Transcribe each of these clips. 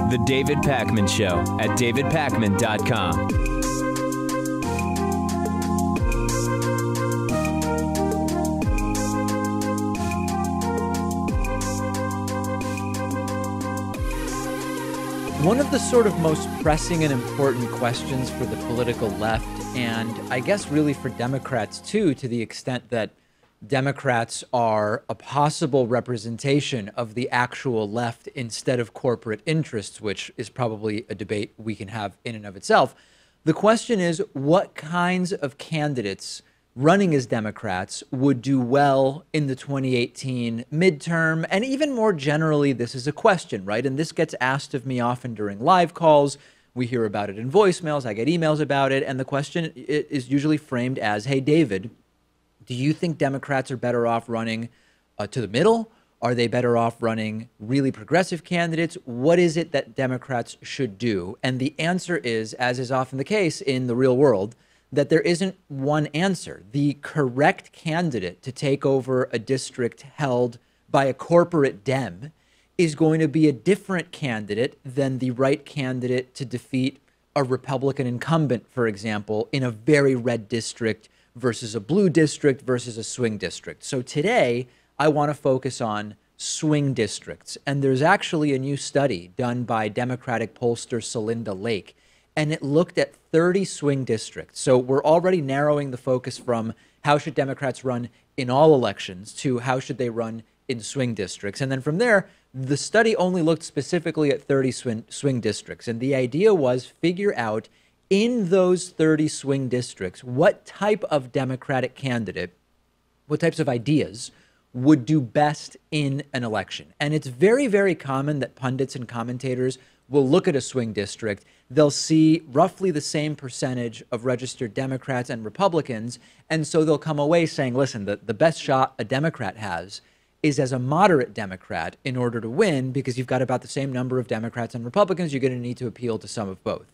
The David Pakman Show at davidpakman.com. One of the sort of most pressing and important questions for the political left, and I guess really for Democrats too, to the extent that Democrats are a possible representation of the actual left instead of corporate interests, which is probably a debate we can have in and of itself. The question is, what kinds of candidates running as Democrats would do well in the 2018 midterm? And even more generally, this is a question, right? And this gets asked of me often during live calls. We hear about it in voicemails. I get emails about it. And the question is usually framed as, hey, David, do you think Democrats are better off running to the middle? Are they better off running really progressive candidates? What is it that Democrats should do? And the answer is, as is often the case in the real world, that there isn't one answer. The correct candidate to take over a district held by a corporate Dem is going to be a different candidate than the right candidate to defeat a Republican incumbent, for example, in a very red district versus a blue district versus a swing district. So today, I want to focus on swing districts. And there's actually a new study done by Democratic pollster Celinda Lake, and it looked at 30 swing districts. So we're already narrowing the focus from how should Democrats run in all elections to how should they run in swing districts. And then from there, the study only looked specifically at 30 swing districts. And the idea was figure out in those 30 swing districts, what type of Democratic candidate, what types of ideas would do best in an election. And it's very, very common that pundits and commentators will look at a swing district. They'll see roughly the same percentage of registered Democrats and Republicans. And so they'll come away saying, listen, the best shot a Democrat has is as a moderate Democrat in order to win, because you've got about the same number of Democrats and Republicans. You're going to need to appeal to some of both.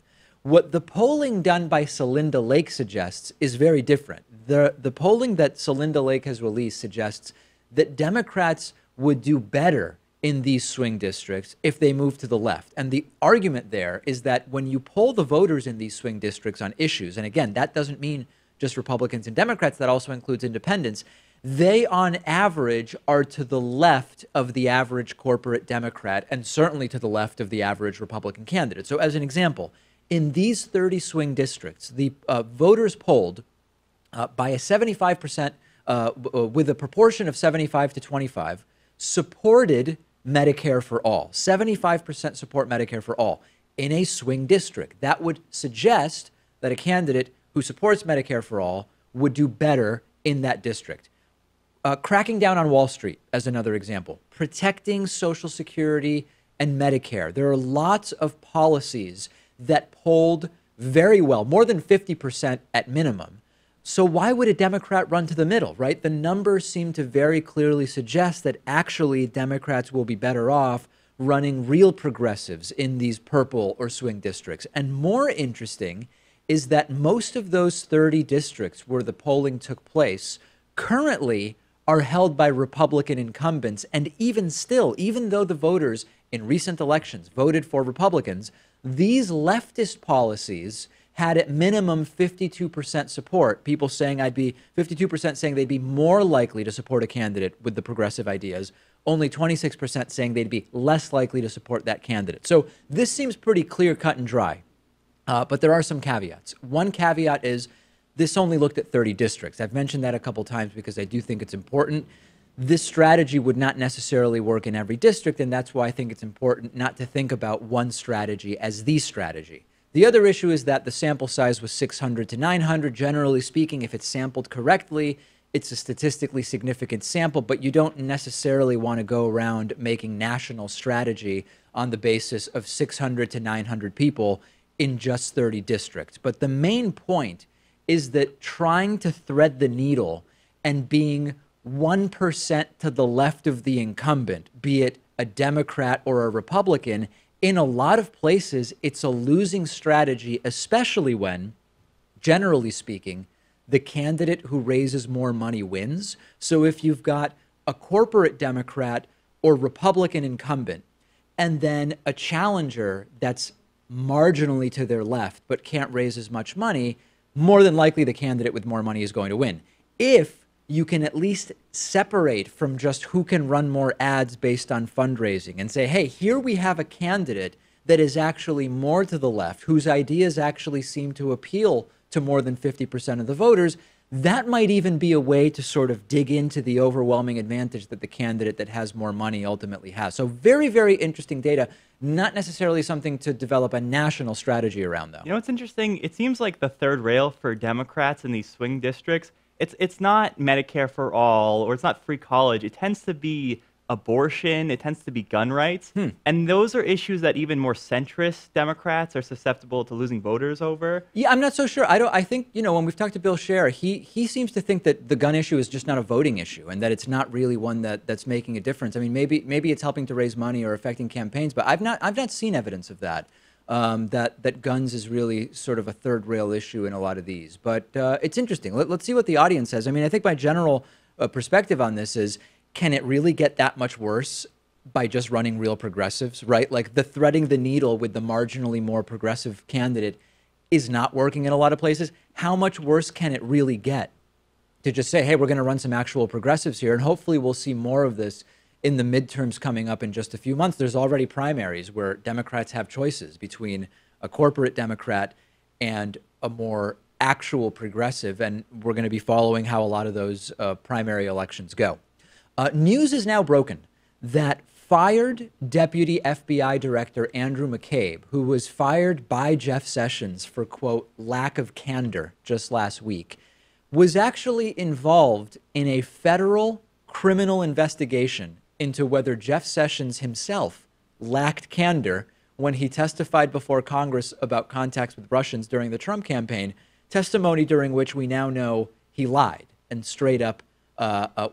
What the polling done by Celinda Lake suggests is very different. The polling that Celinda Lake has released suggests that Democrats would do better in these swing districts if they move to the left. And the argument there is that when you poll the voters in these swing districts on issues, and again, that doesn't mean just Republicans and Democrats, that also includes independents, they on average are to the left of the average corporate Democrat and certainly to the left of the average Republican candidate. So as an example, in these 30 swing districts, the voters polled by a 75%, with a proportion of 75 to 25, supported Medicare for all. 75% support Medicare for all in a swing district. That would suggest that a candidate who supports Medicare for all would do better in that district. Cracking down on Wall Street as another example. Protecting Social Security and Medicare. There are lots of policies that polled very well, more than 50% at minimum. So why would a Democrat run to the middle, right? The numbers seem to very clearly suggest that actually Democrats will be better off running real progressives in these purple or swing districts. And more interesting is that most of those 30 districts where the polling took place currently are held by Republican incumbents. And even still, even though the voters in recent elections voted for Republicans, these leftist policies had at minimum 52% support. People saying 52% saying they'd be more likely to support a candidate with the progressive ideas. Only 26% saying they'd be less likely to support that candidate. So this seems pretty clear, cut and dry. But there are some caveats. One caveat is this only looked at 30 districts. I've mentioned that a couple times because I do think it's important. This strategy would not necessarily work in every district, and that's why I think it's important not to think about one strategy as the strategy. The other issue is that the sample size was 600 to 900. Generally speaking, if it's sampled correctly, it's a statistically significant sample, but you don't necessarily want to go around making national strategy on the basis of 600 to 900 people in just 30 districts. But the main point is that trying to thread the needle and being 1% to the left of the incumbent, be it a Democrat or a Republican, in a lot of places, it's a losing strategy, especially when, generally speaking, the candidate who raises more money wins. So if you've got a corporate Democrat or Republican incumbent, and then a challenger that's marginally to their left but can't raise as much money, more than likely the candidate with more money is going to win. If you can at least separate from just who can run more ads based on fundraising and say, hey, here we have a candidate that is actually more to the left, whose ideas actually seem to appeal to more than 50% of the voters, that might even be a way to sort of dig into the overwhelming advantage that the candidate that has more money ultimately has. So very, very interesting data, not necessarily something to develop a national strategy around, though. You know, it's interesting. It seems like the third rail for Democrats in these swing districts, it's not Medicare for all, or it's not free college. It tends to be abortion. It tends to be gun rights. And those are issues that even more centrist Democrats are susceptible to losing voters over. Yeah, I'm not so sure. I think, you know, when we've talked to Bill Scher, he seems to think that the gun issue is just not a voting issue and that it's not really one that's making a difference. I mean, maybe it's helping to raise money or affecting campaigns, but I've not seen evidence of that. That guns is really sort of a third rail issue in a lot of these. But it's interesting. Let's see what the audience says. I mean, I think my general perspective on this is, can it really get that much worse by just running real progressives, right? Like the threading the needle with the marginally more progressive candidate is not working in a lot of places. How much worse can it really get to just say, hey, we're going to run some actual progressives here, and hopefully we'll see more of this in the midterms coming up in just a few months. There's already primaries where Democrats have choices between a corporate Democrat and a more actual progressive, and we're going to be following how a lot of those primary elections go. News is now broken that fired Deputy FBI Director Andrew McCabe, who was fired by Jeff Sessions for, quote, lack of candor just last week, was actually involved in a federal criminal investigation into whether Jeff Sessions himself lacked candor when he testified before Congress about contacts with Russians during the Trump campaign, testimony during which we now know he lied and straight up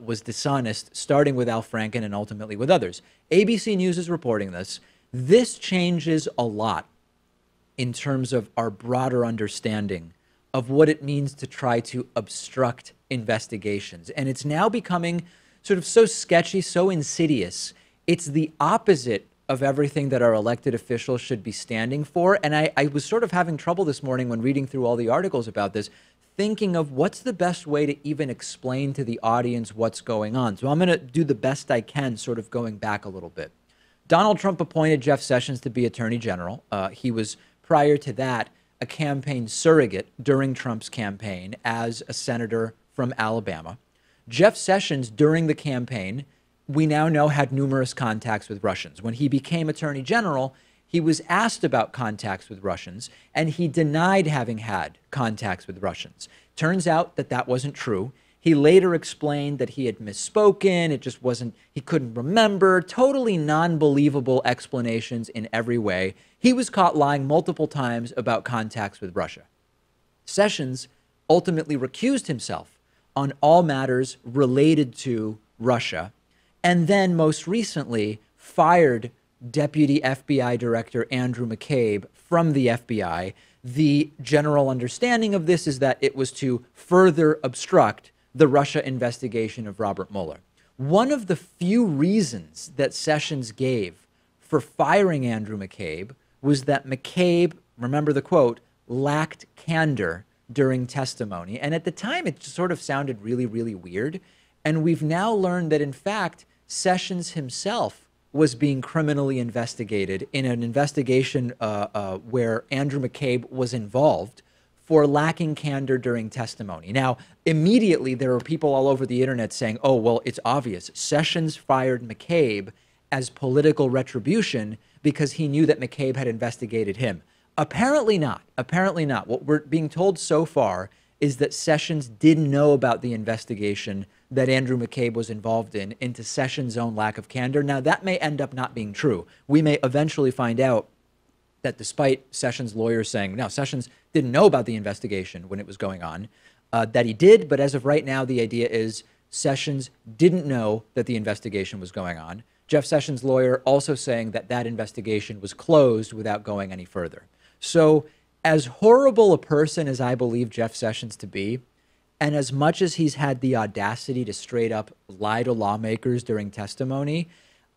was dishonest, starting with Al Franken and ultimately with others. ABC News is reporting this. This changes a lot in terms of our broader understanding of what it means to try to obstruct investigations. And it's now becoming sort of so sketchy, so insidious. It's the opposite of everything that our elected officials should be standing for. And I was sort of having trouble this morning when reading through all the articles about this, thinking of what's the best way to even explain to the audience what's going on. So I'm going to do the best I can, sort of going back a little bit. Donald Trump appointed Jeff Sessions to be Attorney General. He was, prior to that, a campaign surrogate during Trump's campaign as a senator from Alabama. Jeff Sessions, during the campaign, we now know had numerous contacts with Russians. When he became Attorney General, he was asked about contacts with Russians, and he denied having had contacts with Russians. Turns out that that wasn't true. He later explained that he had misspoken. It just wasn't, he couldn't remember. Totally non-believable explanations in every way. He was caught lying multiple times about contacts with Russia. Sessions ultimately recused himself on all matters related to Russia, and then most recently fired Deputy FBI Director Andrew McCabe from the FBI. The general understanding of this is that it was to further obstruct the Russia investigation of Robert Mueller. One of the few reasons that Sessions gave for firing Andrew McCabe was that McCabe, remember the quote, lacked candor during testimony. And at the time, it sort of sounded really, really weird. And we've now learned that, in fact, Sessions himself was being criminally investigated in an investigation where Andrew McCabe was involved for lacking candor during testimony. Now, immediately there are people all over the internet saying, oh, well, it's obvious. Sessions fired McCabe as political retribution because he knew that McCabe had investigated him. Apparently not. Apparently not. What we're being told so far is that Sessions didn't know about the investigation that Andrew McCabe was involved in into Sessions' own lack of candor. Now, that may end up not being true. We may eventually find out that despite Sessions' lawyers saying, no, Sessions didn't know about the investigation when it was going on, that he did. But as of right now, the idea is Sessions didn't know that the investigation was going on. Jeff Sessions' lawyer also saying that that investigation was closed without going any further. So as horrible a person as I believe Jeff Sessions to be, And as much as he's had the audacity to straight up lie to lawmakers during testimony,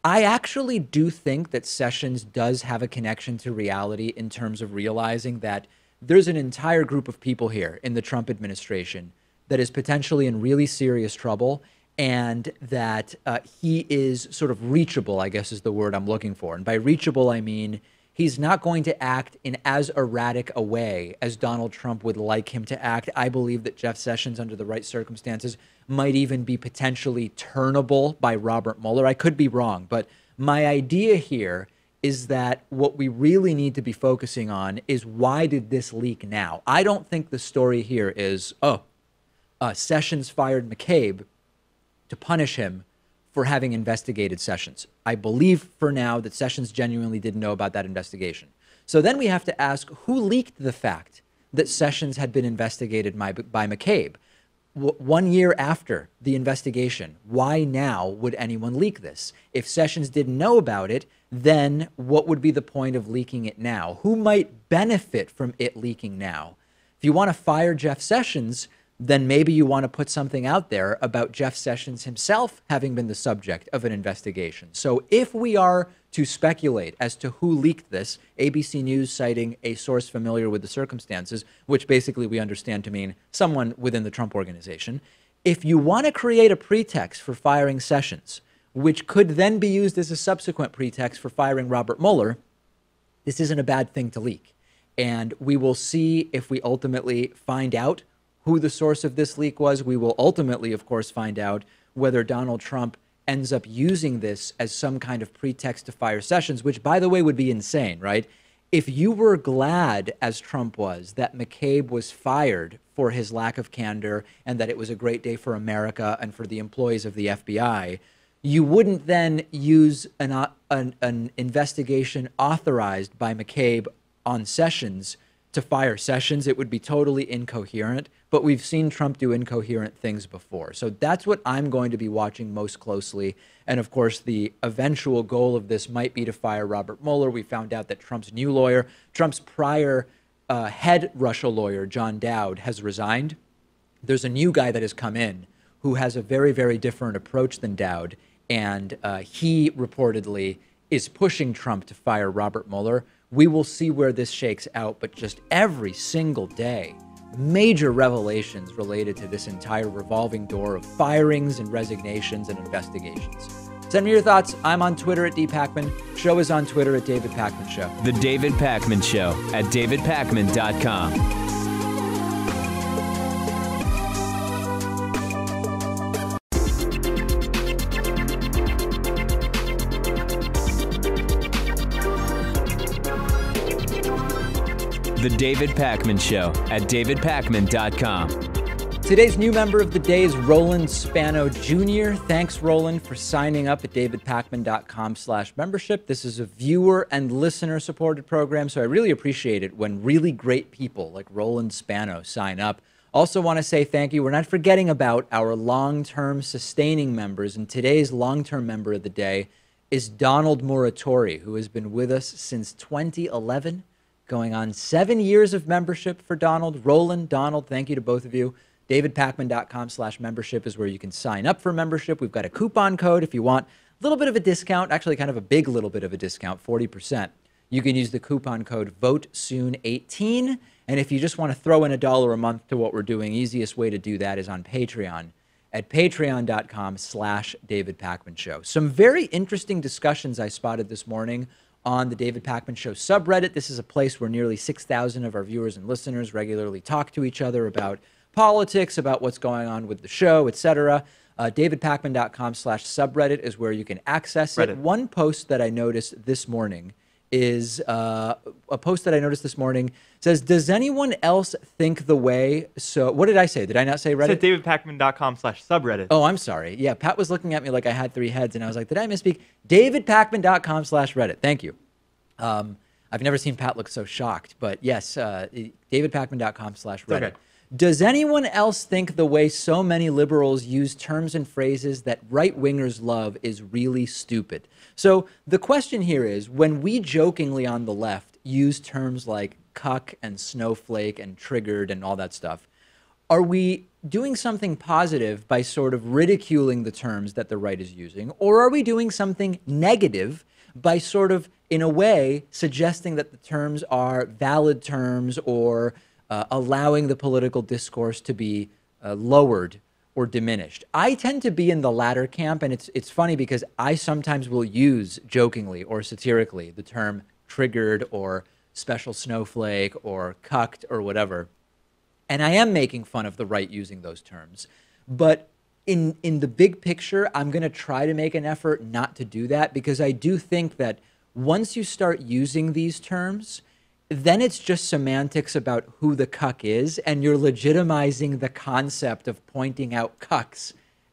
I actually do think that Sessions does have a connection to reality in terms of realizing that there's an entire group of people here in the Trump administration that is potentially in really serious trouble, and that he is sort of reachable, I guess is the word I'm looking for. And by reachable, I mean he's not going to act in as erratic a way as Donald Trump would like him to act. I believe that Jeff Sessions, under the right circumstances, might even be potentially turnable by Robert Mueller. I could be wrong, but my idea here is that what we really need to be focusing on is, why did this leak now? I don't think the story here is, Sessions fired McCabe to punish him for having investigated Sessions. I believe for now that Sessions genuinely didn't know about that investigation. So then we have to ask, who leaked the fact that Sessions had been investigated by McCabe? 1 year after the investigation, why now would anyone leak this? If Sessions didn't know about it, then what would be the point of leaking it now? Who might benefit from it leaking now? If you want to fire Jeff Sessions, then maybe you want to put something out there about Jeff Sessions himself having been the subject of an investigation. So if we are to speculate as to who leaked this, ABC News citing a source familiar with the circumstances, which basically we understand to mean someone within the Trump organization, if you want to create a pretext for firing Sessions, which could then be used as a subsequent pretext for firing Robert Mueller, this isn't a bad thing to leak. And we will see if we ultimately find out who the source of this leak was. We will ultimately, of course, find out whether Donald Trump ends up using this as some kind of pretext to fire Sessions, which, by the way, would be insane, right? If you were glad, as Trump was, that McCabe was fired for his lack of candor and that it was a great day for America and for the employees of the FBI, you wouldn't then use an investigation authorized by McCabe on Sessions to fire Sessions. It would be totally incoherent, but we've seen Trump do incoherent things before. So that's what I'm going to be watching most closely. And of course, the eventual goal of this might be to fire Robert Mueller. We found out that Trump's new lawyer, Trump's prior head Russia lawyer, John Dowd, has resigned. There's a new guy that has come in who has a very, very different approach than Dowd. And he reportedly is pushing Trump to fire Robert Mueller. We will see where this shakes out, but just every single day, major revelations related to this entire revolving door of firings and resignations and investigations. Send me your thoughts. I'm on Twitter at dpakman. Show is on Twitter at David Pakman Show. The David Pakman Show at davidpakman.com. The David Pakman Show at davidpakman.com. Today's new member of the day is Roland Spano Jr. Thanks, Roland, for signing up at davidpakman.com/membership. This is a viewer and listener supported program, so I really appreciate it when really great people like Roland Spano sign up. Also want to say thank you. We're not forgetting about our long-term sustaining members, and today's long-term member of the day is Donald Muratori, who has been with us since 2011. Going on 7 years of membership for Donald. Roland, Donald, thank you to both of you. davidpakman.com/membership is where you can sign up for membership. We've got a coupon code if you want a little bit of a discount, actually kind of a big little bit of a discount, 40%. You can use the coupon code VOTESOON18. And if you just want to throw in $1 a month to what we're doing, easiest way to do that is on Patreon at patreon.com/David Pakman Show. Some very interesting discussions I spotted this morning on the David Pakman Show subreddit. This is a place where nearly 6,000 of our viewers and listeners regularly talk to each other about politics, about what's going on with the show, etc. davidpakman.com/subreddit is where you can access it. One post that I noticed this morning is a post that I noticed this morning says, does anyone else think the way? So what did I say? Did I not say Reddit? It said davidpakman.com/subreddit. Oh, I'm sorry. Yeah, Pat was looking at me like I had 3 heads, and I was like, did I misspeak? davidpakman.com/Reddit. Thank you. I've never seen Pat look so shocked, but yes, davidpakman.com/Reddit. Okay. Does anyone else think the way so many liberals use terms and phrases that right-wingers love is really stupid? So the question here is, when we jokingly on the left use terms like cuck and snowflake and triggered and all that stuff, are we doing something positive by sort of ridiculing the terms that the right is using, or are we doing something negative by sort of, in a way, suggesting that the terms are valid terms or allowing the political discourse to be lowered or diminished? I tend to be in the latter camp, and it's funny because I sometimes will use jokingly or satirically the term triggered or special snowflake or cucked or whatever. And I am making fun of the right using those terms. But in the big picture, I'm going to try to make an effort not to do that, because I do think that once you start using these terms, then it's just semantics about who the cuck is, and you're legitimizing the concept of pointing out cucks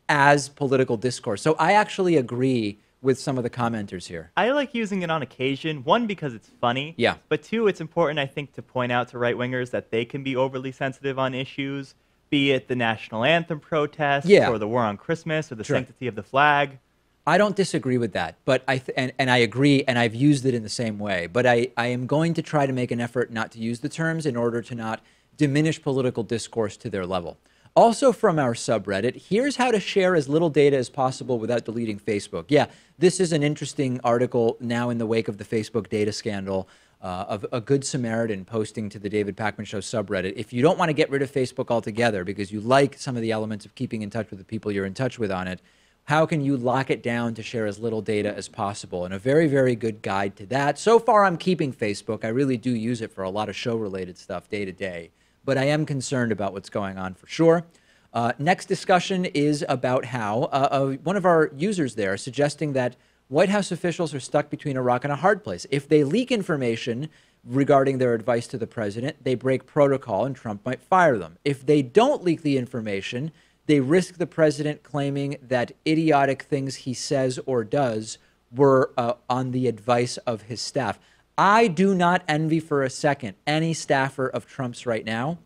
as political discourse. So I actually agree with some of the commenters here. I like using it on occasion, one, because it's funny. Yeah. But two, it's important, I think, to point out to right-wingers that they can be overly sensitive on issues, be it the national anthem protests or the war on Christmas or the sanctity of the flag. I don't disagree with that, but and I agree, and I've used it in the same way. But I am going to try to make an effort not to use the terms in order to not diminish political discourse to their level. Also from our subreddit, here's how to share as little data as possible without deleting Facebook. Yeah, this is an interesting article now in the wake of the Facebook data scandal of a Good Samaritan posting to the David Pakman Show subreddit. If you don't want to get rid of Facebook altogether because you like some of the elements of keeping in touch with the people you're in touch with on it, how can you lock it down to share as little data as possible? And a very, very good guide to that. So far, I'm keeping Facebook. I really do use it for a lot of show-related stuff day to day. But I am concerned about what's going on for sure. Next discussion is about how one of our users there suggesting that White House officials are stuck between a rock and a hard place. If they leak information regarding their advice to the president, they break protocol and Trump might fire them. If they don't leak the information, they risk the president claiming that idiotic things he says or does were on the advice of his staff. I do not envy for a second any staffer of Trump's right now.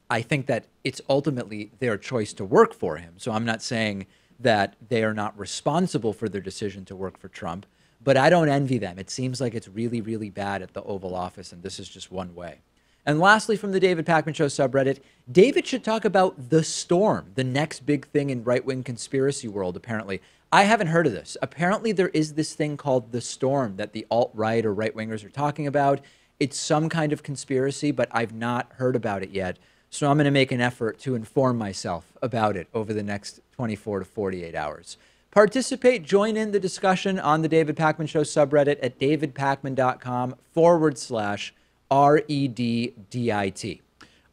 I think that it's ultimately their choice to work for him. So I'm not saying that they are not responsible for their decision to work for Trump, but I don't envy them. It seems like it's really, really bad at the Oval Office, and this is just one way. And lastly, from the David Pakman Show subreddit, David should talk about the storm, the next big thing in right-wing conspiracy world, apparently. I haven't heard of this. Apparently, there is this thing called the storm that the alt-right or right-wingers are talking about. It's some kind of conspiracy, but I've not heard about it yet. So I'm going to make an effort to inform myself about it over the next 24 to 48 hours. Participate, join in the discussion on the David Pakman Show subreddit at davidpakman.com/REDDIT.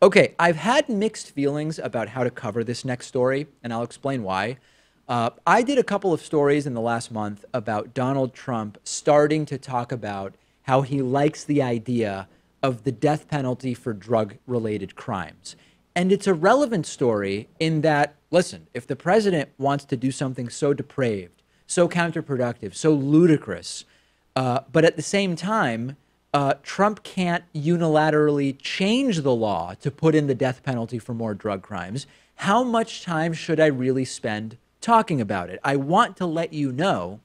Okay, I've had mixed feelings about how to cover this next story, and I'll explain why. I did a couple of stories in the last month about Donald Trump starting to talk about how he likes the idea of the death penalty for drug-related crimes. And it's a relevant story in that, listen, if the president wants to do something so depraved, so counterproductive, so ludicrous, but at the same time, Trump can't unilaterally change the law to put in the death penalty for more drug crimes, how much time should I really spend talking about it? I want to let you know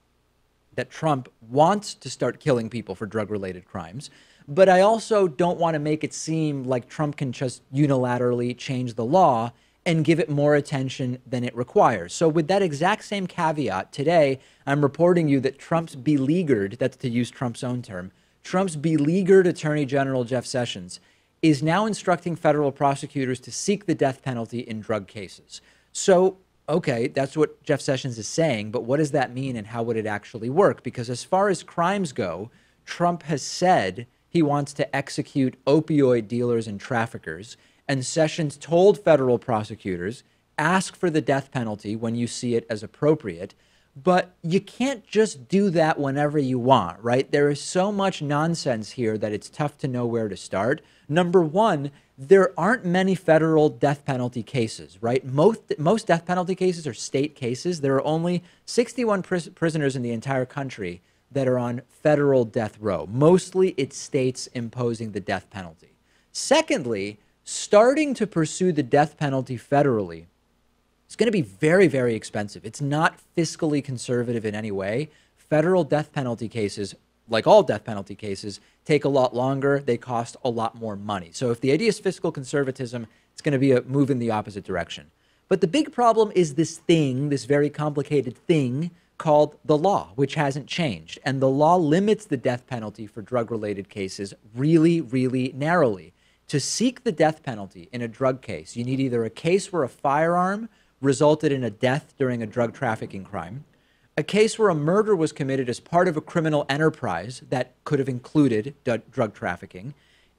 that Trump wants to start killing people for drug-related crimes, but I also don't want to make it seem like Trump can just unilaterally change the law and give it more attention than it requires. So with that exact same caveat, today I'm reporting you that Trump's beleaguered, that's to use Trump's own term, Trump's beleaguered Attorney General Jeff Sessions is now instructing federal prosecutors to seek the death penalty in drug cases. So, okay, that's what Jeff Sessions is saying, but what does that mean and how would it actually work? Because as far as crimes go, Trump has said he wants to execute opioid dealers and traffickers, and Sessions told federal prosecutors, ask for the death penalty when you see it as appropriate, but you can't just do that whenever you want, right? There is so much nonsense here that it's tough to know where to start. Number one, there aren't many federal death penalty cases, right? Most death penalty cases are state cases. There are only 61 prisoners in the entire country that are on federal death row. Mostly it's states imposing the death penalty. Secondly, starting to pursue the death penalty federally is going to be very, very expensive. It's not fiscally conservative in any way. Federal death penalty cases like all death penalty cases, take a lot longer. They cost a lot more money. So if the idea is fiscal conservatism, it's going to be a move in the opposite direction. But the big problem is this thing, this very complicated thing called the law, which hasn't changed. And the law limits the death penalty for drug-related cases really, really narrowly. To seek the death penalty in a drug case, you need either a case where a firearm resulted in a death during a drug trafficking crime, a case where a murder was committed as part of a criminal enterprise that could have included drug trafficking.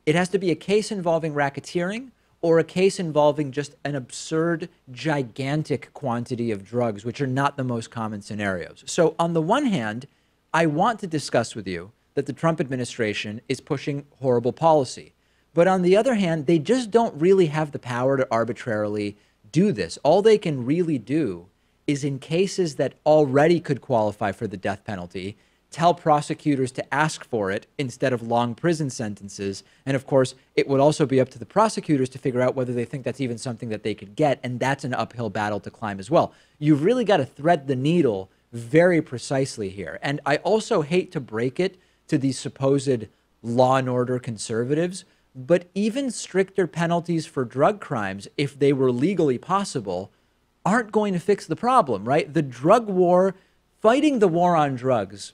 It has to be a case involving racketeering or a case involving just an absurd, gigantic quantity of drugs, which are not the most common scenarios. So on the one hand, I want to discuss with you that the Trump administration is pushing horrible policy. But on the other hand, they just don't really have the power to arbitrarily do this. All they can really do is in cases that already could qualify for the death penalty, tell prosecutors to ask for it instead of long prison sentences. And of course, it would also be up to the prosecutors to figure out whether they think that's even something that they could get. And that's an uphill battle to climb as well. You've really got to thread the needle very precisely here. And I also hate to break it to these supposed law and order conservatives, but even stricter penalties for drug crimes, if they were legally possible, aren't going to fix the problem, right? The drug war, fighting the war on drugs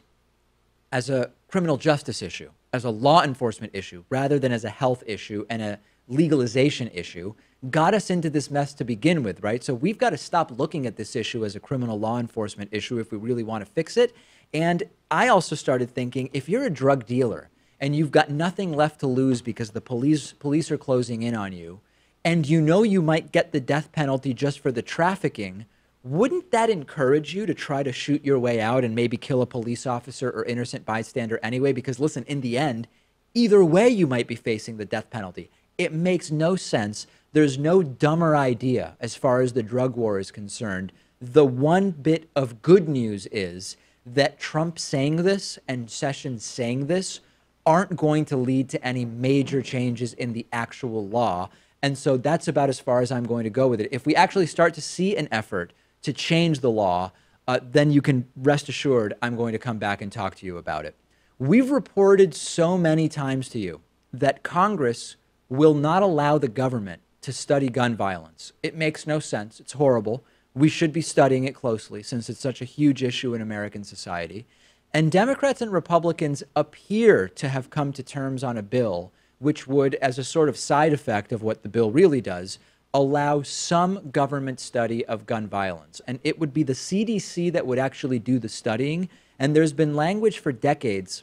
as a criminal justice issue, as a law enforcement issue, rather than as a health issue and a legalization issue, got us into this mess to begin with, right? So we've got to stop looking at this issue as a criminal law enforcement issue if we really want to fix it. And I also started thinking, if you're a drug dealer and you've got nothing left to lose because the police are closing in on you, and you know you might get the death penalty just for the trafficking, wouldn't that encourage you to try to shoot your way out and maybe kill a police officer or innocent bystander anyway? Because listen, in the end, either way you might be facing the death penalty. It makes no sense. There's no dumber idea as far as the drug war is concerned. The one bit of good news is that Trump saying this and Sessions saying this aren't going to lead to any major changes in the actual law. And so that's about as far as I'm going to go with it. If we actually start to see an effort to change the law, then you can rest assured I'm going to come back and talk to you about it. We've reported so many times to you that Congress will not allow the government to study gun violence. It makes no sense. It's horrible. We should be studying it closely since it's such a huge issue in American society. And Democrats and Republicans appear to have come to terms on a bill which would, as a sort of side effect of what the bill really does, allow some government study of gun violence. And it would be the CDC that would actually do the studying. And there's been language for decades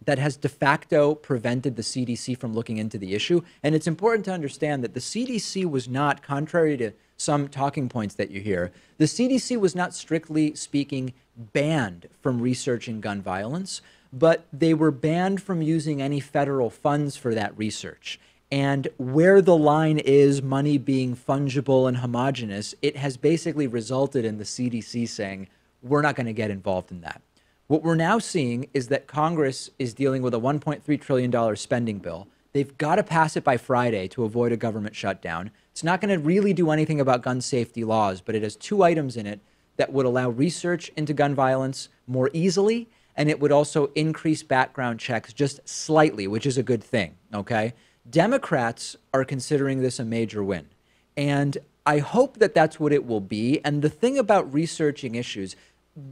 that has de facto prevented the CDC from looking into the issue. And it's important to understand that the CDC was not, contrary to some talking points that you hear, the CDC was not strictly speaking banned from researching gun violence, but they were banned from using any federal funds for that research. And where the line is, money being fungible and homogenous, it has basically resulted in the CDC saying, we're not going to get involved in that. What we're now seeing is that Congress is dealing with a $1.3 trillion spending bill. They've got to pass it by Friday to avoid a government shutdown. It's not going to really do anything about gun safety laws, but it has two items in it that would allow research into gun violence more easily, and it would also increase background checks just slightly, which is a good thing, okay? Democrats are considering this a major win, and I hope that that's what it will be. And the thing about researching issues,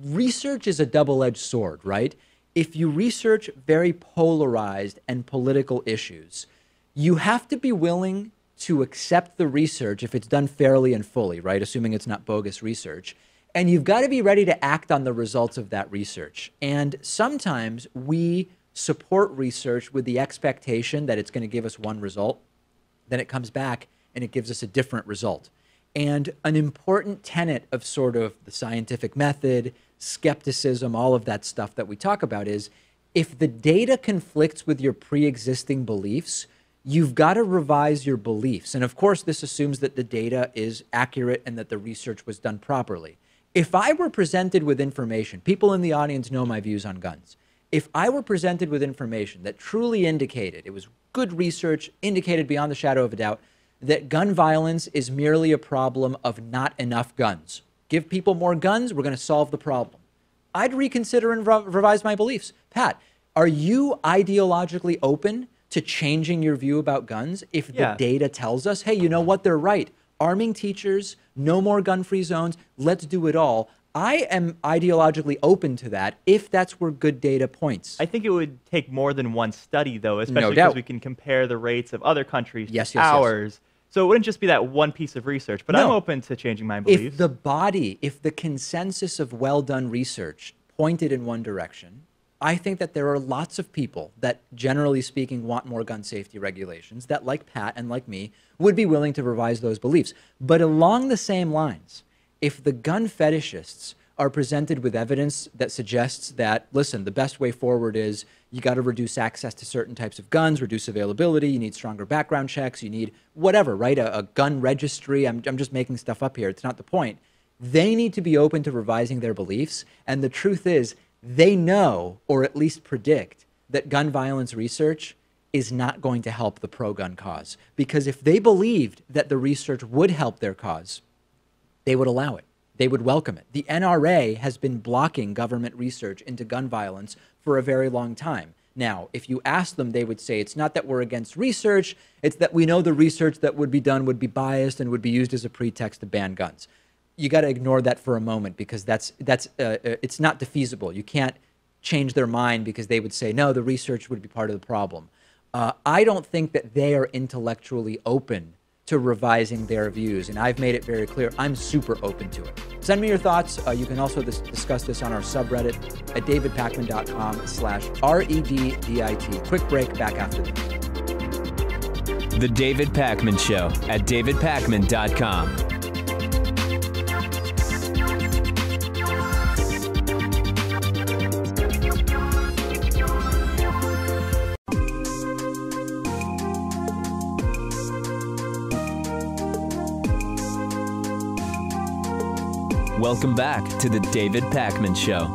research is a double-edged sword, right? If you research very polarized and political issues, you have to be willing to accept the research if it's done fairly and fully, right? Assuming it's not bogus research. And you've got to be ready to act on the results of that research. And sometimes we support research with the expectation that it's going to give us one result. Then it comes back and it gives us a different result. And an important tenet of sort of the scientific method, skepticism, all of that stuff that we talk about is if the data conflicts with your pre-existing beliefs, you've got to revise your beliefs. And of course, this assumes that the data is accurate and that the research was done properly. If I were presented with information, people in the audience know my views on guns. If I were presented with information that truly indicated, it was good research, indicated beyond the shadow of a doubt, that gun violence is merely a problem of not enough guns. Give people more guns, we're going to solve the problem. I'd reconsider and revise my beliefs. Pat, Are you ideologically open to changing your view about guns if the data tells us, hey, you know what, they're right. Arming teachers, no more gun-free zones, let's do it all. I am ideologically open to that if that's where good data points. I think it would take more than one study, though, especially because we can compare the rates of other countries to ours. So it wouldn't just be that one piece of research, but I'm open to changing my beliefs. If the consensus of well-done research pointed in one direction, I think that there are lots of people that, generally speaking, want more gun safety regulations that, like Pat and like me, would be willing to revise those beliefs. But along the same lines, if the gun fetishists are presented with evidence that suggests that, listen, the best way forward is you got to reduce access to certain types of guns, reduce availability, you need stronger background checks, you need whatever, right? A gun registry. I'm just making stuff up here. It's not the point. They need to be open to revising their beliefs. And the truth is, they know, or at least predict, that gun violence research is not going to help the pro-gun cause. Because if they believed that the research would help their cause, they would allow it. They would welcome it. The NRA has been blocking government research into gun violence for a very long time. Now, if you ask them, they would say it's not that we're against research, it's that we know the research that would be done would be biased and would be used as a pretext to ban guns. You got to ignore that for a moment because it's not defeasible. You can't change their mind because they would say, no, the research would be part of the problem. I don't think that they are intellectually open to revising their views, and I've made it very clear I'm super open to it. Send me your thoughts. You can also discuss this on our subreddit at davidpakman.com/REDDIT. Quick break, back after this. The David Pakman Show at davidpakman.com. Welcome back to the David Pakman Show.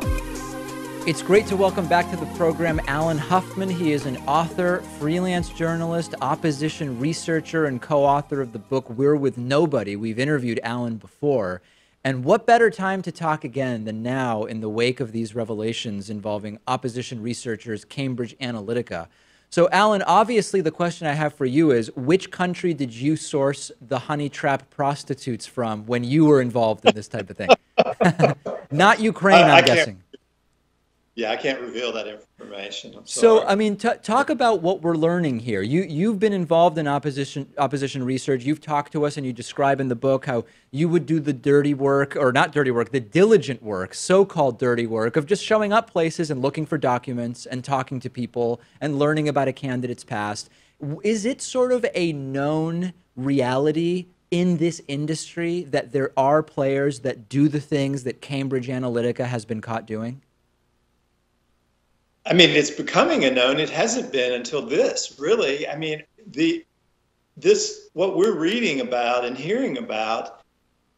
It's great to welcome back to the program Alan Huffman. He is an author, freelance journalist, opposition researcher, and co-author of the book We're With Nobody. We've interviewed Alan before. And what better time to talk again than now in the wake of these revelations involving opposition researchers Cambridge Analytica. So, Alan, obviously the question I have for you is, which country did you source the honey trap prostitutes from when you were involved in this type of thing? Not Ukraine, I'm guessing. Yeah, I can't reveal that information. So, I mean, talk about what we're learning here. You've been involved in opposition research. You've talked to us and you describe in the book how you would do the dirty work, or not dirty work, the diligent work, so-called dirty work of just showing up places and looking for documents and talking to people and learning about a candidate's past. Is it sort of a known reality in this industry that there are players that do the things that Cambridge Analytica has been caught doing? I mean, it's becoming a known. It hasn't been until this, really. I mean, what we're reading about and hearing about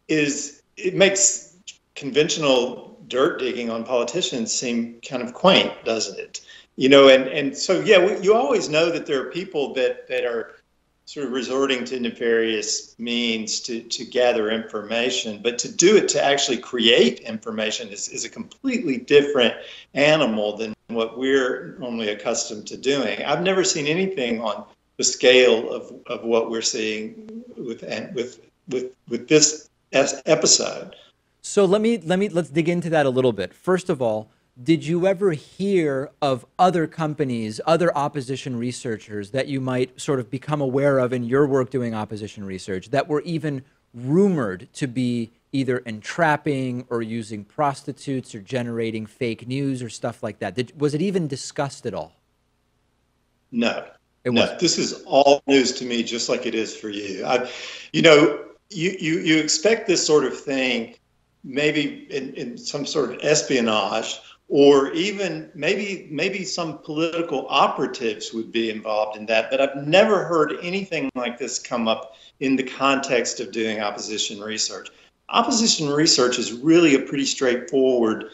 it makes conventional dirt digging on politicians seem kind of quaint, doesn't it? You know, and so, yeah, you always know that there are people that are sort of resorting to nefarious means to gather information, but to do it to actually create information is a completely different animal than what we're normally accustomed to doing. I've never seen anything on the scale of what we're seeing with this episode. So let's dig into that a little bit. First of all, did you ever hear of other companies, other opposition researchers that you might sort of become aware of in your work doing opposition research that were even rumored to be either entrapping or using prostitutes or generating fake news or stuff like that? Was it even discussed at all? No. No, this is all news to me, just like it is for you. You expect this sort of thing maybe in some sort of espionage, or even maybe some political operatives would be involved in that. But I've never heard anything like this come up in the context of doing opposition research. Opposition research is really a pretty straightforward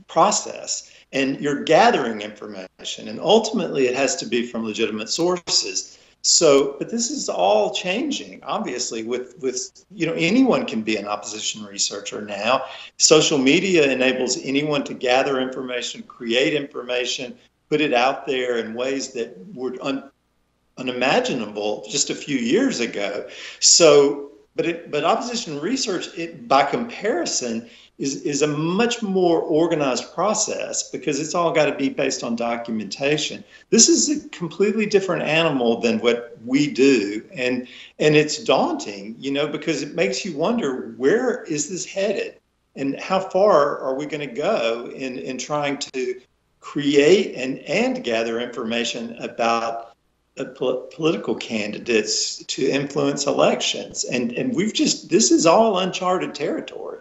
process, and you're gathering information, and ultimately it has to be from legitimate sources. So, but this is all changing, obviously, with anyone can be an opposition researcher now. Social media enables anyone to gather information, create information, put it out there in ways that were unimaginable just a few years ago. So, but opposition research, by comparison, is a much more organized process because it's all got to be based on documentation. This is a completely different animal than what we do, and it's daunting, because it makes you wonder, where is this headed, and how far are we going to go in trying to create and gather information about political candidates to influence elections, and this is all uncharted territory.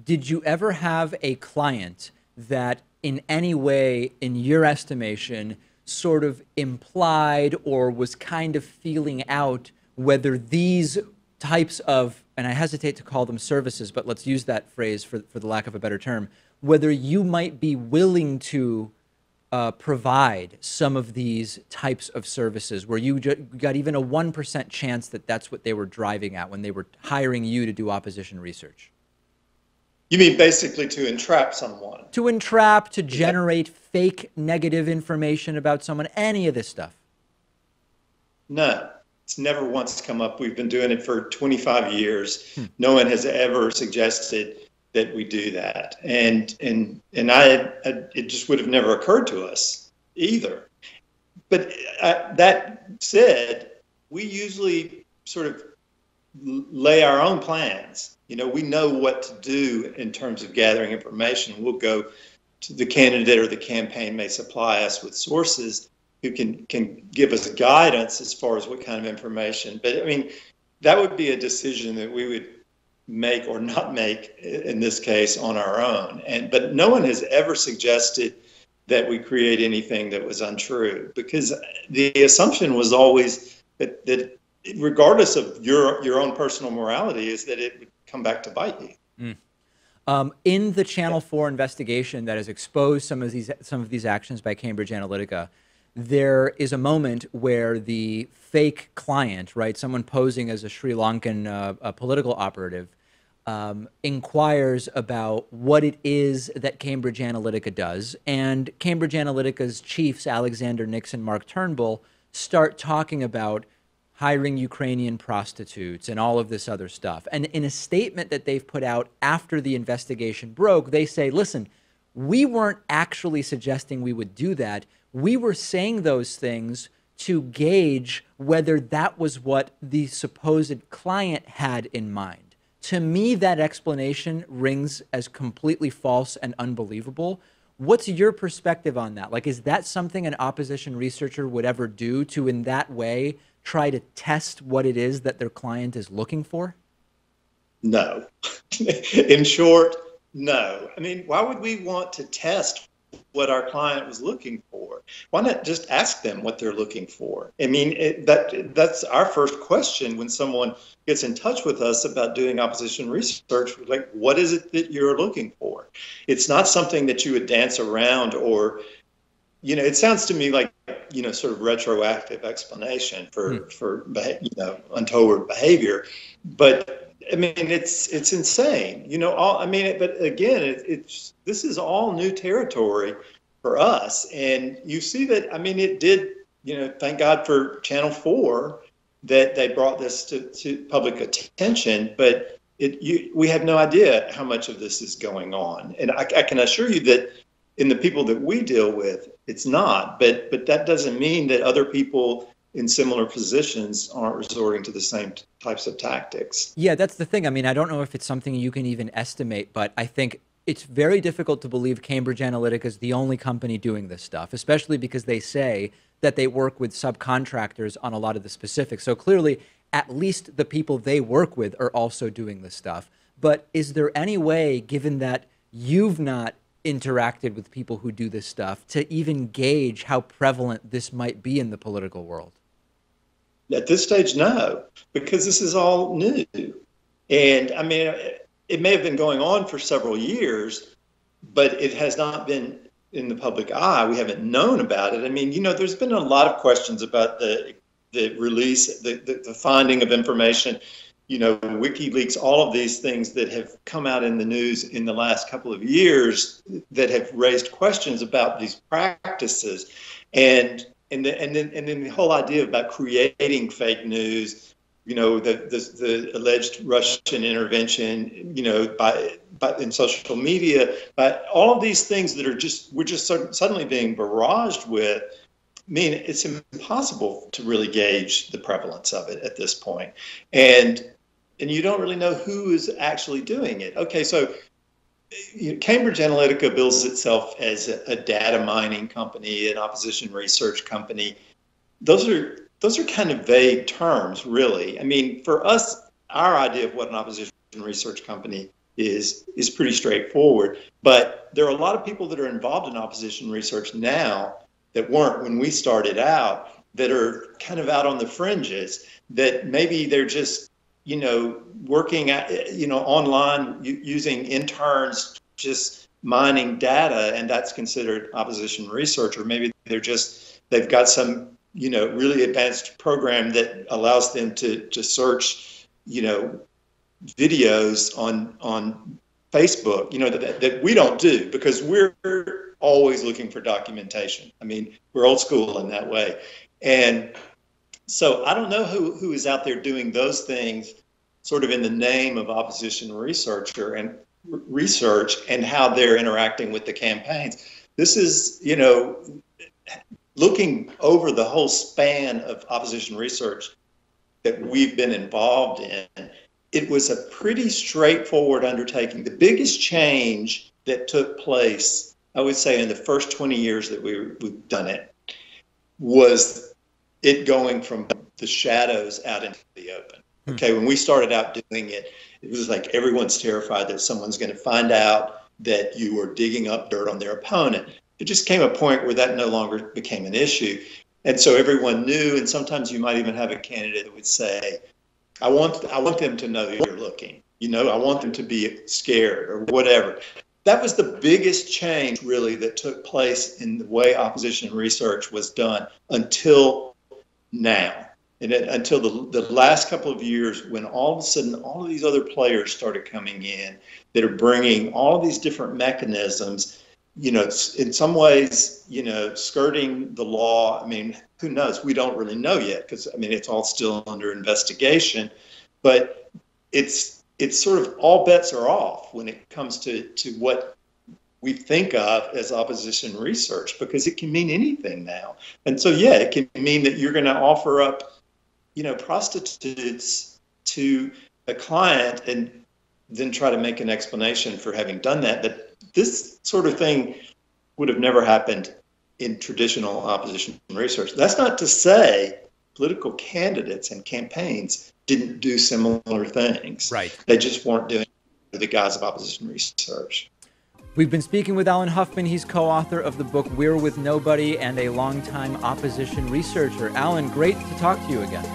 Did you ever have a client that in any way, in your estimation, sort of implied or was kind of feeling out whether these types of, and I hesitate to call them services, but let's use that phrase for the lack of a better term, whether you might be willing to provide some of these types of services where you got even a 1% chance that that's what they were driving at when they were hiring you to do opposition research? You mean basically to entrap someone? To entrap, to generate fake negative information about someone, any of this stuff? No, it's never once come up. We've been doing it for 25 years. No one has ever suggested that we do that. And it just would have never occurred to us either. But that said, we usually sort of lay our own plans. We know what to do in terms of gathering information. We'll go to the candidate, or the campaign may supply us with sources who can give us guidance as far as what kind of information. But I mean, that would be a decision that we would make or not make in this case on our own. But no one has ever suggested that we create anything that was untrue, because the assumption was always that regardless of your own personal morality, is that it would come back to bite you. In the Channel 4 investigation that has exposed some of these actions by Cambridge Analytica, there is a moment where the fake client, right, someone posing as a Sri Lankan political operative, inquires about what it is that Cambridge Analytica does, and Cambridge Analytica's chiefs, Alexander Nixon, Mark Turnbull, start talking about hiring Ukrainian prostitutes and all of this other stuff. And in a statement that they've put out after the investigation broke, they say, listen, we weren't actually suggesting we would do that. We were saying those things to gauge whether that was what the supposed client had in mind. To me, that explanation rings as completely false and unbelievable. What's your perspective on that? Like, is that something an opposition researcher would ever do, to in that way try to test what it is that their client is looking for? No. In short, no. I mean, why would we want to test what our client was looking for? Why not just ask them what they're looking for? I mean, that's our first question when someone gets in touch with us about doing opposition research. We're like, what is it that you're looking for? It's not something that you would dance around, or, it sounds to me like, sort of retroactive explanation for untoward behavior. But I mean, it's insane, but again, this is all new territory for us. And you see that, I mean, it did, thank God for Channel 4 that they brought this to public attention, but we have no idea how much of this is going on. And I can assure you that in the people that we deal with, it's not, but that doesn't mean that other people in similar positions aren't resorting to the same types of tactics. Yeah, that's the thing. I mean, I don't know if it's something you can even estimate, but I think it's very difficult to believe Cambridge Analytica is the only company doing this stuff, especially because they say that they work with subcontractors on a lot of the specifics. So clearly, at least the people they work with are also doing this stuff. But is there any way, given that you've not interacted with people who do this stuff, to even gauge how prevalent this might be in the political world? At this stage, no, because this is all new. And I mean, it may have been going on for several years, but it has not been in the public eye. We haven't known about it. I mean, there's been a lot of questions about the release, the finding of information WikiLeaks, all of these things that have come out in the news in the last couple of years that have raised questions about these practices, and then the whole idea about creating fake news, the alleged Russian intervention, by in social media, by all of these things that we're just suddenly being barraged with. I mean, it's impossible to really gauge the prevalence of it at this point. And you don't really know who is actually doing it. Okay, so Cambridge Analytica bills itself as a data mining company, an opposition research company. Those are kind of vague terms, really. I mean, for us, our idea of what an opposition research company is pretty straightforward. But there are a lot of people that are involved in opposition research now that weren't when we started out, that are kind of out on the fringes, that maybe they're just, working at, online using interns, just mining data, and that's considered opposition research. Or maybe they've got some, really advanced program that allows them to search, videos on Facebook, that we don't do, because we're always looking for documentation. I mean, we're old school in that way. And so I don't know who is out there doing those things sort of in the name of opposition researcher and research, and how they're interacting with the campaigns. This is, looking over the whole span of opposition research that we've been involved in, it was a pretty straightforward undertaking. The biggest change that took place, I would say, in the first 20 years that we've done it, was it going from the shadows out into the open. Okay, when we started out doing it, it was like everyone's terrified that someone's going to find out that you were digging up dirt on their opponent. It just came a point where that no longer became an issue. And so everyone knew, and sometimes you might even have a candidate that would say, I want them to know you're looking. I want them to be scared or whatever. That was the biggest change, really, that took place in the way opposition research was done until now. And until the last couple of years, when all of a sudden all of these other players started coming in that are bringing all of these different mechanisms, in some ways, skirting the law. I mean, who knows? We don't really know yet, because, it's all still under investigation. But it's sort of all bets are off when it comes to what we think of as opposition research, because it can mean anything now. And so, yeah, it can mean that you're going to offer up, prostitutes to a client and then try to make an explanation for having done that. But this sort of thing would have never happened in traditional opposition research. That's not to say political candidates and campaigns didn't do similar things. Right. They just weren't doing it under the guise of opposition research. We've been speaking with Alan Huffman. He's co-author of the book We're With Nobody and a longtime opposition researcher. Alan, great to talk to you again.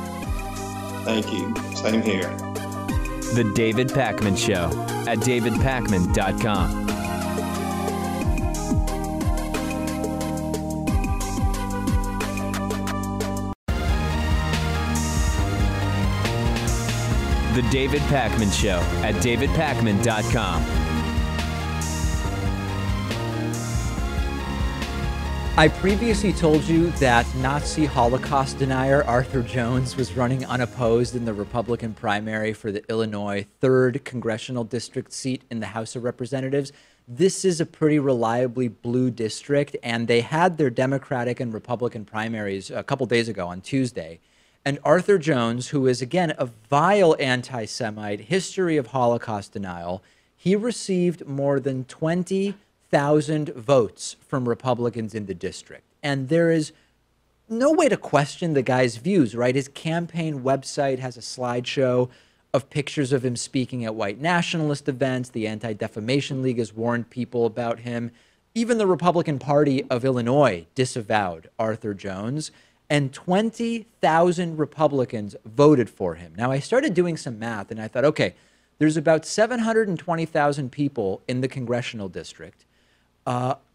Thank you. Same here. The David Pakman Show at davidpakman.com. The David Pakman Show at davidpakman.com. I previously told you that Nazi Holocaust denier Arthur Jones was running unopposed in the Republican primary for the Illinois 3rd Congressional District seat in the House of Representatives. This is a pretty reliably blue district, and they had their Democratic and Republican primaries a couple days ago on Tuesday. And Arthur Jones, who is, again, a vile anti-Semite, history of Holocaust denial, he received more than 20,000 votes from Republicans in the district. And there is no way to question the guy's views, right? His campaign website has a slideshow of pictures of him speaking at white nationalist events. The Anti-Defamation League has warned people about him. Even the Republican Party of Illinois disavowed Arthur Jones. And 20,000 Republicans voted for him. Now, I started doing some math, and I thought, okay, there's about 720,000 people in the congressional district.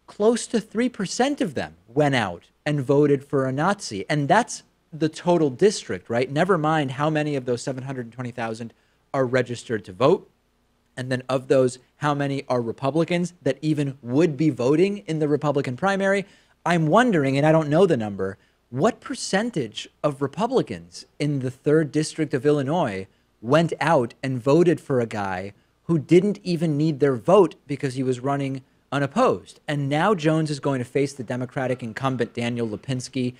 Close to 3% of them went out and voted for a Nazi. And that's the total district, right? Never mind how many of those 720,000 are registered to vote? And then of those, how many are Republicans that even would be voting in the Republican primary? I'm wondering, and I don't know the number, what percentage of Republicans in the 3rd District of Illinois went out and voted for a guy who didn't even need their vote because he was running unopposed? And now Jones is going to face the Democratic incumbent, Daniel Lipinski,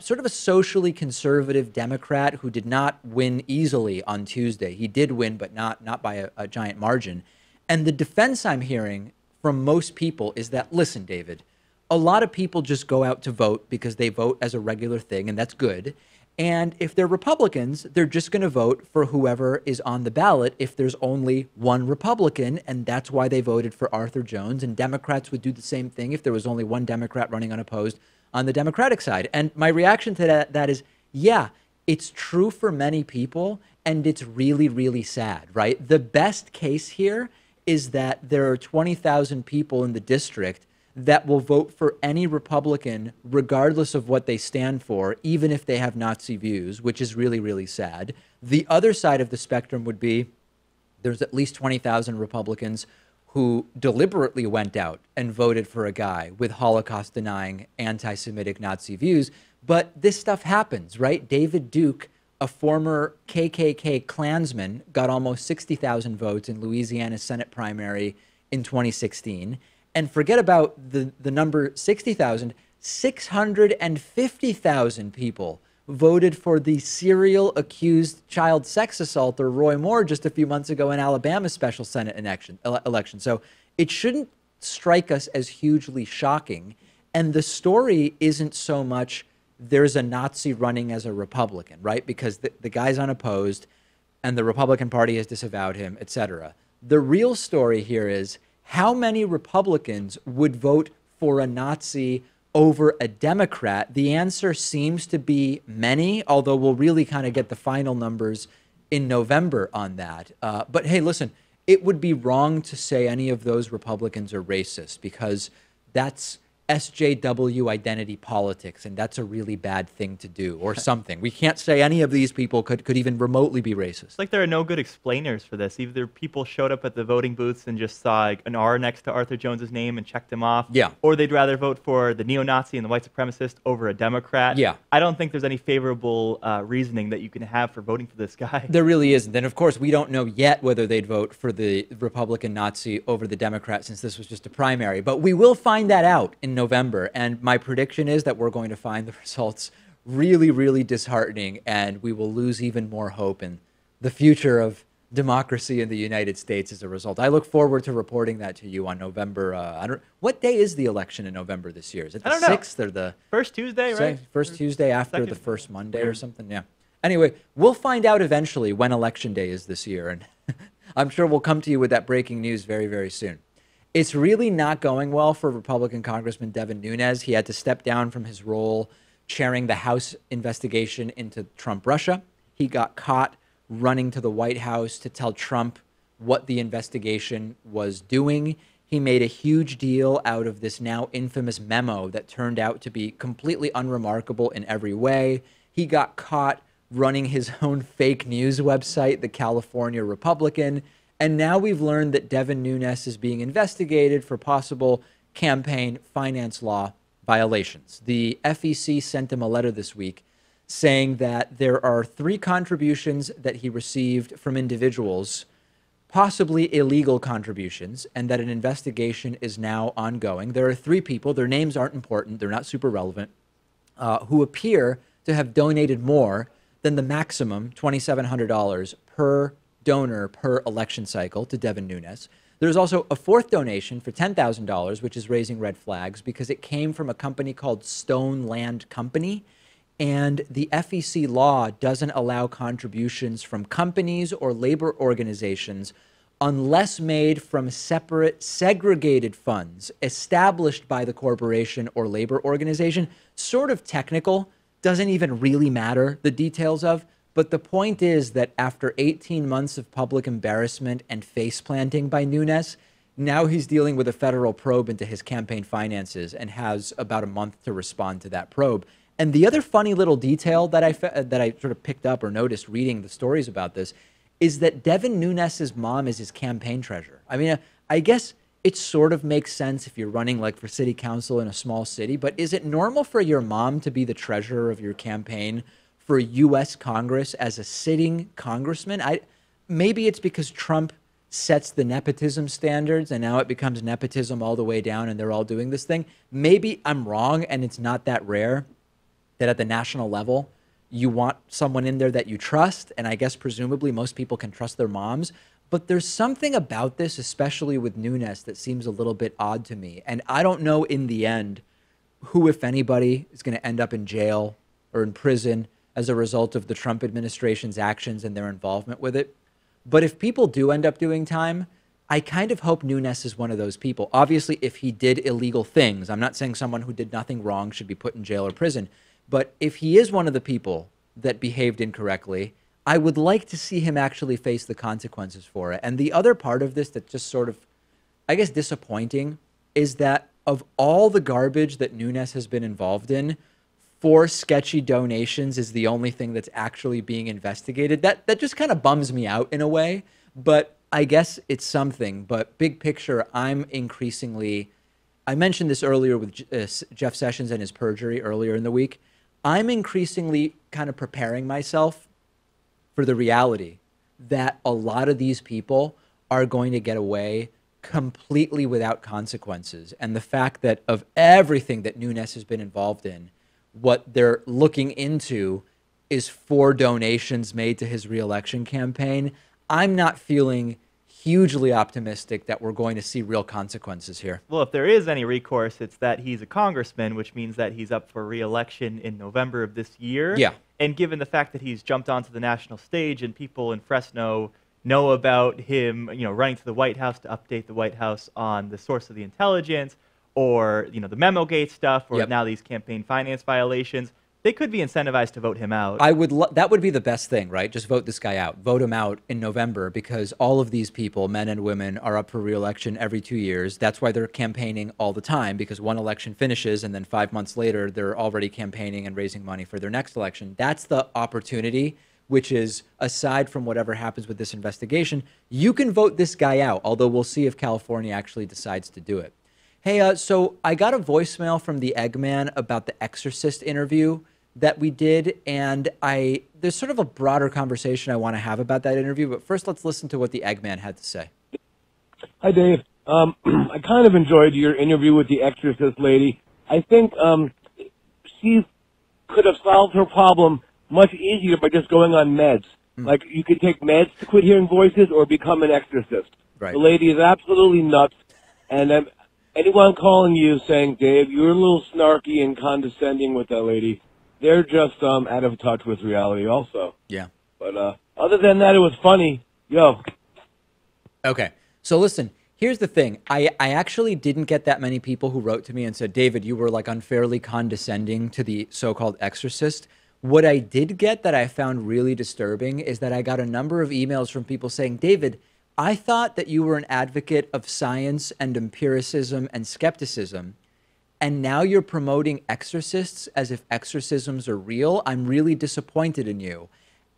sort of a socially conservative Democrat who did not win easily on Tuesday. He did win, but not by a giant margin. And the defense I'm hearing from most people is that, listen, David, a lot of people just go out to vote because they vote as a regular thing, and that's good. And if they're Republicans, they're just going to vote for whoever is on the ballot if there's only one Republican, and that's why they voted for Arthur Jones. And Democrats would do the same thing if there was only one Democrat running unopposed on the Democratic side. And my reaction to that is, yeah, it's true for many people, and it's really, really sad, right? The best case here is that there are 20,000 people in the district that will vote for any Republican, regardless of what they stand for, even if they have Nazi views, which is really, really sad. The other side of the spectrum would be there's at least 20,000 Republicans who deliberately went out and voted for a guy with Holocaust-denying, anti-Semitic Nazi views. But this stuff happens, right? David Duke, a former KKK Klansman, got almost 60,000 votes in Louisiana's Senate primary in 2016. And forget about the number 60,000, 650,000 people voted for the serial accused child sex assaulter Roy Moore just a few months ago in Alabama's special Senate election. So it shouldn't strike us as hugely shocking. And the story isn't so much there's a Nazi running as a Republican, right? Because the guy's unopposed and the Republican Party has disavowed him, et cetera. The real story here is how many Republicans would vote for a Nazi over a Democrat? The answer seems to be many, although we'll really kind of get the final numbers in November on that. But hey, listen, it would be wrong to say any of those Republicans are racist because that's SJW identity politics, and that's a really bad thing to do, or something. We can't say any of these people could even remotely be racist. It's like there are no good explainers for this. Either people showed up at the voting booths and just saw like an R next to Arthur Jones's name and checked him off. Yeah. Or they'd rather vote for the neo-Nazi and the white supremacist over a Democrat. Yeah. I don't think there's any favorable reasoning that you can have for voting for this guy. There really isn't. And of course, we don't know yet whether they'd vote for the Republican Nazi over the Democrat since this was just a primary. But we will find that out in November. And my prediction is that we're going to find the results really, really disheartening, and we will lose even more hope in the future of democracy in the United States as a result. I look forward to reporting that to you on November. What day is the election in November this year? Is it the 6th or the first Tuesday, right? First Tuesday after the first Monday or something? Yeah. Anyway, we'll find out eventually when Election Day is this year, and I'm sure we'll come to you with that breaking news very, very soon. It's really not going well for Republican Congressman Devin Nunes. He had to step down from his role chairing the House investigation into Trump-Russia. He got caught running to the White House to tell Trump what the investigation was doing. He made a huge deal out of this now infamous memo that turned out to be completely unremarkable in every way. He got caught running his own fake news website, The California Republican. And now we've learned that Devin Nunes is being investigated for possible campaign finance law violations. The FEC sent him a letter this week saying that there are 3 contributions that he received from individuals, possibly illegal contributions, and that an investigation is now ongoing. There are 3 people, their names aren't important, they're not super relevant, who appear to have donated more than the maximum $2,700 per donor per election cycle to Devin Nunes. There's also a 4th donation for $10,000, which is raising red flags because it came from a company called Stone Land Company. And the FEC law doesn't allow contributions from companies or labor organizations unless made from separate, segregated funds established by the corporation or labor organization. Sort of technical, doesn't even really matter the details of. But the point is that after 18 months of public embarrassment and face planting by Nunes, now he's dealing with a federal probe into his campaign finances and has about a month to respond to that probe. And the other funny little detail that I sort of picked up or noticed reading the stories about this is that Devin Nunes's mom is his campaign treasurer. I mean, I guess it sort of makes sense if you're running like for city council in a small city, but is it normal for your mom to be the treasurer of your campaign for U.S. Congress as a sitting congressman? Maybe it's because Trump sets the nepotism standards and now it becomes nepotism all the way down and they're all doing this thing. Maybe I'm wrong and it's not that rare that at the national level you want someone in there that you trust, and I guess presumably most people can trust their moms. But there's something about this, especially with Nunes, that seems a little bit odd to me. And I don't know in the end who, if anybody, is going to end up in jail or in prison as a result of the Trump administration's actions and their involvement with it. But if people do end up doing time, I kind of hope Nunes is one of those people. Obviously, if he did illegal things, I'm not saying someone who did nothing wrong should be put in jail or prison. But if he is one of the people that behaved incorrectly, I would like to see him actually face the consequences for it. And the other part of this that's just sort of, I guess, disappointing is that of all the garbage that Nunes has been involved in, 4 sketchy donations is the only thing that's actually being investigated. That just kind of bums me out in a way, but I guess it's something. But big picture, I'm increasingly, I mentioned this earlier with Jeff Sessions and his perjury earlier in the week. I'm increasingly kind of preparing myself for the reality that a lot of these people are going to get away completely without consequences. And the fact that of everything that Nunes has been involved in, what they're looking into is 4 donations made to his reelection campaign. I'm not feeling hugely optimistic that we're going to see real consequences here. Well, if there is any recourse, it's that he's a congressman, which means that he's up for re-election in November of this year. Yeah. And given the fact that he's jumped onto the national stage and people in Fresno know about him, running to the White House to update the White House on the source of the intelligence, or the MemoGate stuff, or now these campaign finance violations, they could be incentivized to vote him out. That would be the best thing, right? Just vote this guy out. Vote him out in November, because all of these people, men and women, are up for re-election every 2 years. That's why they're campaigning all the time, because one election finishes and then 5 months later, they're already campaigning and raising money for their next election. That's the opportunity, which is, aside from whatever happens with this investigation, you can vote this guy out, although we'll see if California actually decides to do it. Hey, so I got a voicemail from the Eggman about the Exorcist interview that we did, and there's sort of a broader conversation I want to have about that interview, but first let's listen to what the Eggman had to say. Hi, Dave. I kind of enjoyed your interview with the Exorcist lady. I think she could have solved her problem much easier by just going on meds. Like, you could take meds to quit hearing voices or become an exorcist. Right. The lady is absolutely nuts, and anyone calling you saying, Dave, you're a little snarky and condescending with that lady, they're just out of touch with reality also. Yeah. But other than that, it was funny. Yo. Okay. So listen, here's the thing. I actually didn't get that many people who wrote to me and said, David, you were like unfairly condescending to the so-called exorcist. What I did get that I found really disturbing is that I got a number of emails from people saying, David, I thought that you were an advocate of science and empiricism and skepticism, and now you're promoting exorcists as if exorcisms are real. I'm really disappointed in you.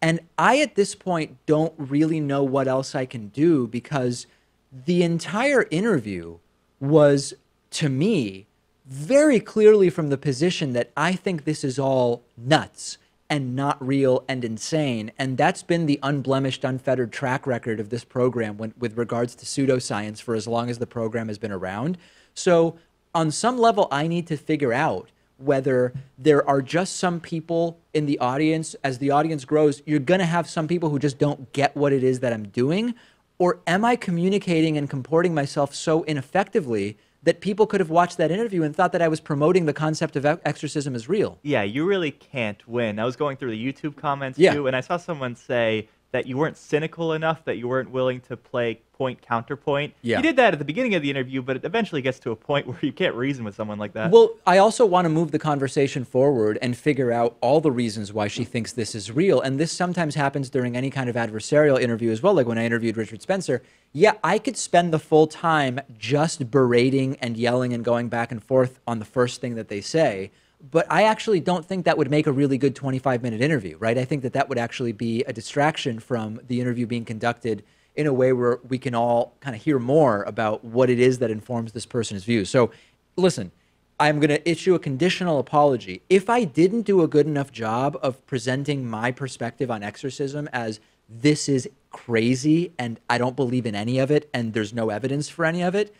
And I, at this point, don't really know what else I can do, because the entire interview was, to me, very clearly from the position that I think this is all nuts and not real and insane. And that's been the unblemished, unfettered track record of this program with regards to pseudoscience for as long as the program has been around. So on some level, I need to figure out whether there are just some people in the audience. As the audience grows, you're going to have some people who just don't get what it is that I'm doing. Or am I communicating and comporting myself so ineffectively that people could have watched that interview and thought that I was promoting the concept of exorcism as real? Yeah, you really can't win. I was going through the YouTube comments too, and I saw someone say that you weren't cynical enough, that you weren't willing to play point counterpoint. Yeah. You did that at the beginning of the interview, but it eventually gets to a point where you can't reason with someone like that. Well, I also want to move the conversation forward and figure out all the reasons why she thinks this is real. And this sometimes happens during any kind of adversarial interview as well, like when I interviewed Richard Spencer. Yeah, I could spend the full time just berating and yelling and going back and forth on the first thing that they say. But I actually don't think that would make a really good 25-minute interview, right? I think that that would actually be a distraction from the interview being conducted in a way where we can all kind of hear more about what it is that informs this person's views. So listen, I'm going to issue a conditional apology. If I didn't do a good enough job of presenting my perspective on exorcism as this is crazy and I don't believe in any of it and there's no evidence for any of it,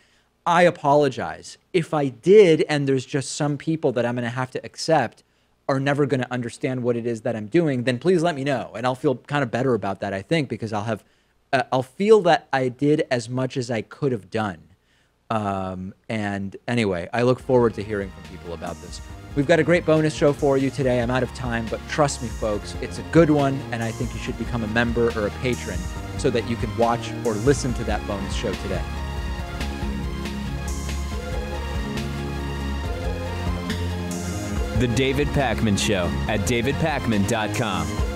I apologize. If I did, and there's just some people that I'm going to have to accept are never going to understand what it is that I'm doing, then please let me know. And I'll feel kind of better about that, I think, because I'll feel that I did as much as I could have done. And anyway, I look forward to hearing from people about this. We've got a great bonus show for you today. I'm out of time, but trust me, folks, it's a good one. And I think you should become a member or a patron so that you can watch or listen to that bonus show today. The David Pakman Show at davidpakman.com.